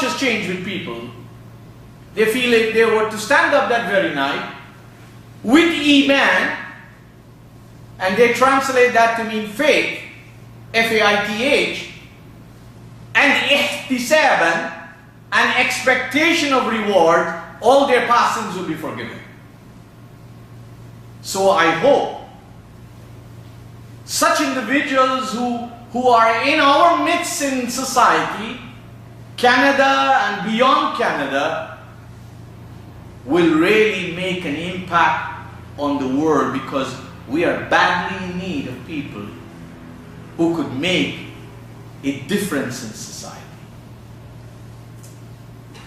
subconscious change with people. They feel if they were to stand up that very night with Iman, and they translate that to mean faith, F-A-I-T-H, and ihtisaban, an expectation of reward, all their past sins will be forgiven. So I hope such individuals who are in our midst in society, Canada and beyond Canada, will really make an impact on the world, because we are badly in need of people who could make a difference in society.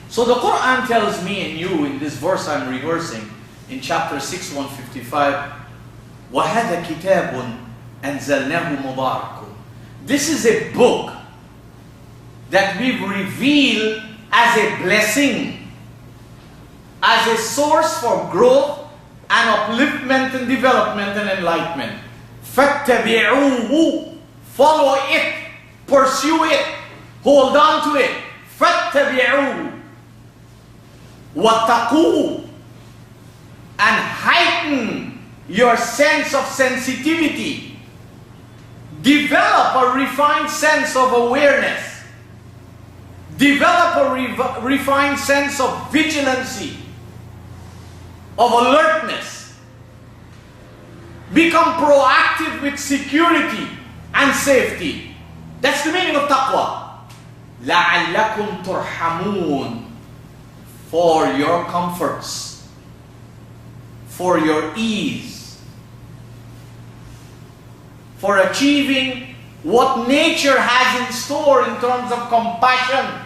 So the Quran tells me and you in this verse I'm rehearsing, in chapter 6, 155, وَهَذَا كِتَابٌ أَنزَلْنَاهُ مُبَارَكٌ. This is a book that we've revealed as a blessing, as a source for growth and upliftment and development and enlightenment. فَاتَّبِعُوهُ. Follow it, pursue it, hold on to it. فَاتَّبِعُوهُ. وَاتَّقُوهُ. And heighten your sense of sensitivity. Develop a refined sense of awareness. Develop a refined sense of vigilancy, of alertness. Become proactive with security and safety. That's the meaning of taqwa. لَعَلَّكُمْ تُرْحَمُونَ. For your comforts, for your ease, for achieving what nature has in store in terms of compassion,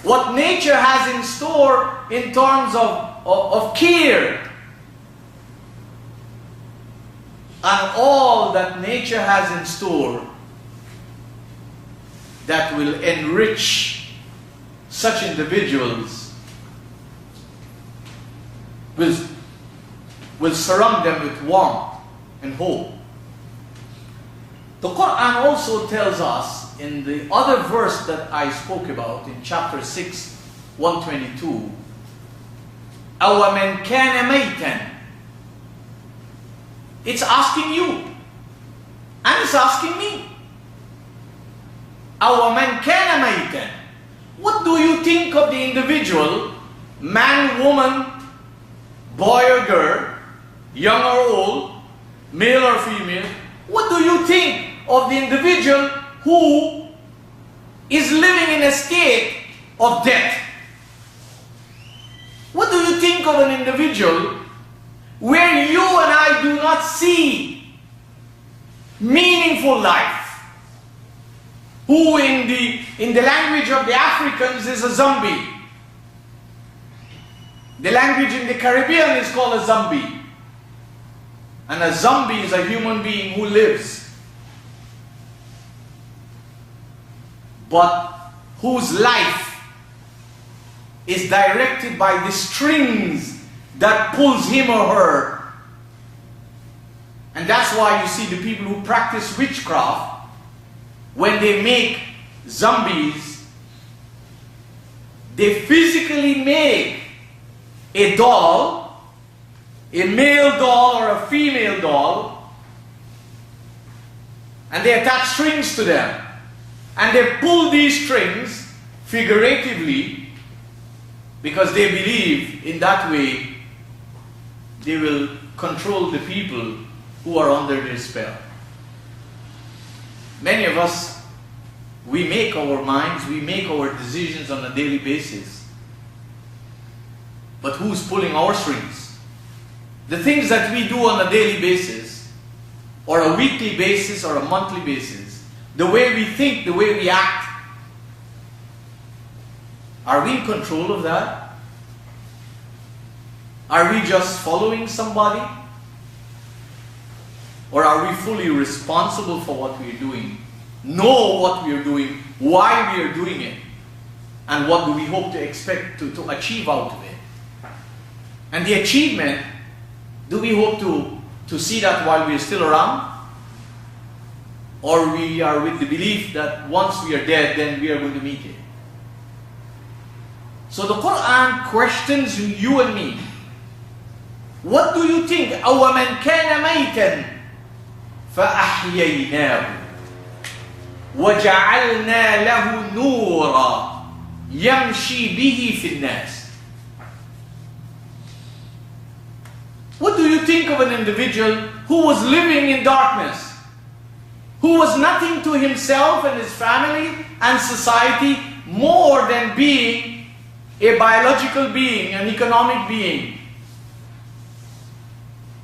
what nature has in store in terms of care, and all that nature has in store that will enrich such individuals, will surround them with warmth and hope. The Quran also tells us in the other verse that I spoke about in chapter 6, 122, أَوَمَنْ كَانَ مَيْتًا. It's asking you, and it's asking me. أَوَمَنْ كَانَ مَيْتًا. What do you think of the individual, man, woman, boy or girl, young or old, male or female? What do you think of the individual who is living in a state of death? What do you think of an individual where you and I do not see meaningful life? Who in the language of the Africans is a zombie. The language in the Caribbean is called a zombie. And a zombie is a human being who lives, but whose life is directed by the strings that pulls him or her. And that's why you see the people who practice witchcraft, when they make zombies, they physically make a doll, a male doll or a female doll, and they attach strings to them. And they pull these strings figuratively, because they believe in that way they will control the people who are under their spell. Many of us, we make our minds, we make our decisions on a daily basis. But who's pulling our strings? The things that we do on a daily basis, or a weekly basis, or a monthly basis, the way we think, the way we act, are we in control of that? Are we just following somebody? Or are we fully responsible for what we are doing? Know what we are doing, why we are doing it, and what do we hope to expect to achieve out of it? And the achievement, do we hope to see that while we are still around? or we are with the belief that once we are dead, then we are going to meet Him. So the Qur'an questions you and me. What do you think? أَوَمَنْ كَانَ مَيْتًا فَأَحْيَيْنَاهُ وَجَعَلْنَا لَهُ نُورًا يَمْشِي بِهِ فِي النَّاسِ. What do you think of an individual who was living in darkness, who was nothing to himself and his family and society more than being a biological being, an economic being?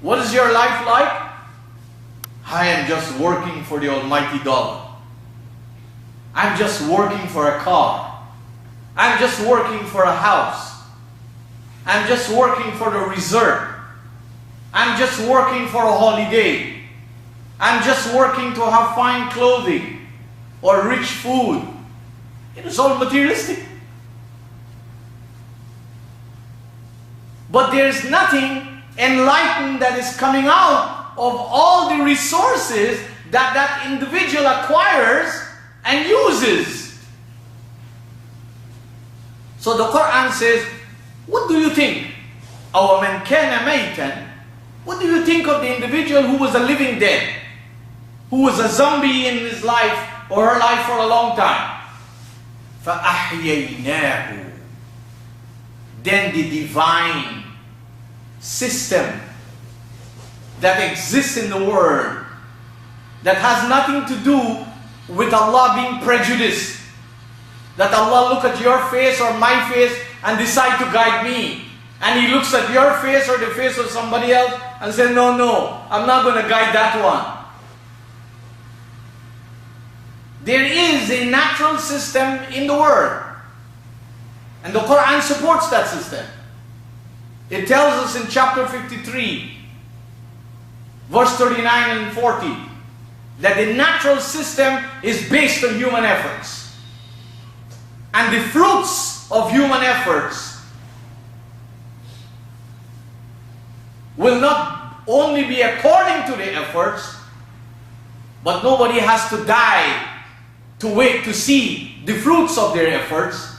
What is your life like? I am just working for the almighty dollar. I'm just working for a car. I'm just working for a house. I'm just working for the resort. I'm just working for a holiday. I'm just working to have fine clothing or rich food. It is all materialistic. But there's nothing enlightened that is coming out of all the resources that that individual acquires and uses. So the Quran says, what do you think? أَوَمَنْ كَانَ مَيْتًا. What do you think of the individual who was a living dead, who was a zombie in his life or her life for a long time? فَأَحْيَيْنَاهُ. Then the divine system that exists in the world, that has nothing to do with Allah being prejudiced, that Allah look at your face or my face and decide to guide me, and He looks at your face or the face of somebody else and says, no, I'm not going to guide that one. There is a natural system in the world, and the Quran supports that system. It tells us in chapter 53, verse 39 and 40, that the natural system is based on human efforts. And the fruits of human efforts will not only be according to the efforts, but nobody has to die to wait to see the fruits of their efforts.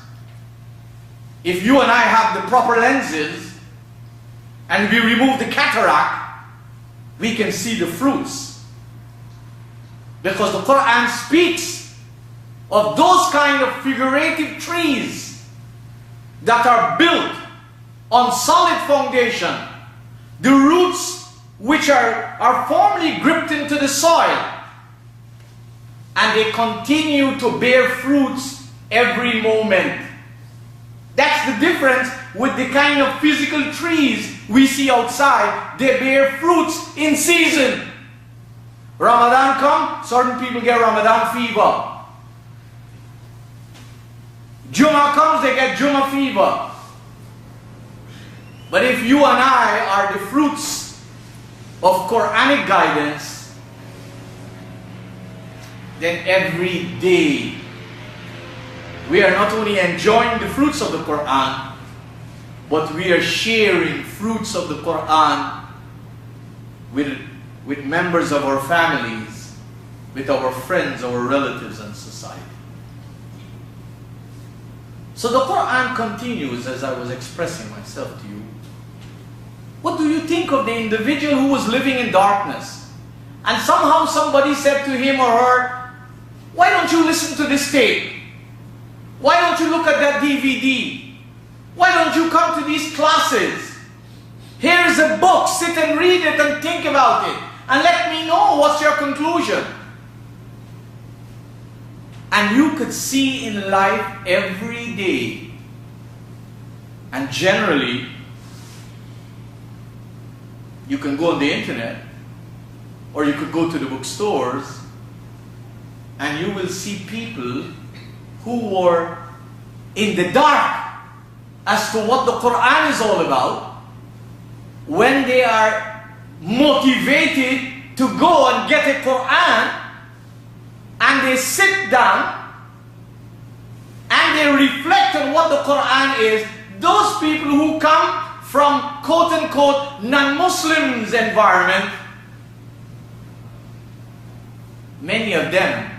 If you and I have the proper lenses and we remove the cataract, we can see the fruits. Because the Quran speaks of those kind of figurative trees that are built on solid foundation, the roots which are firmly gripped into the soil, and they continue to bear fruits every moment. That's the difference with the kind of physical trees we see outside. They bear fruits in season. Ramadan comes, certain people get Ramadan fever. Jummah comes, they get Jummah fever. But if you and I are the fruits of Qur'anic guidance, then every day we are not only enjoying the fruits of the Qur'an, but we are sharing fruits of the Qur'an with members of our families, with our friends, our relatives, and society. So the Qur'an continues, as I was expressing myself to you. What do you think of the individual who was living in darkness, and somehow somebody said to him or her, why don't you listen to this tape? Why don't you look at that DVD? Why don't you come to these classes? Here's a book, sit and read it and think about it, and let me know what's your conclusion. And you could see in life every day, and generally, you can go on the internet, or you could go to the bookstores, and you will see people who were in the dark as to what the Quran is all about, when they are motivated to go and get a Quran, and they sit down and they reflect on what the Quran is, those people who come from quote-unquote non-Muslims environment, many of them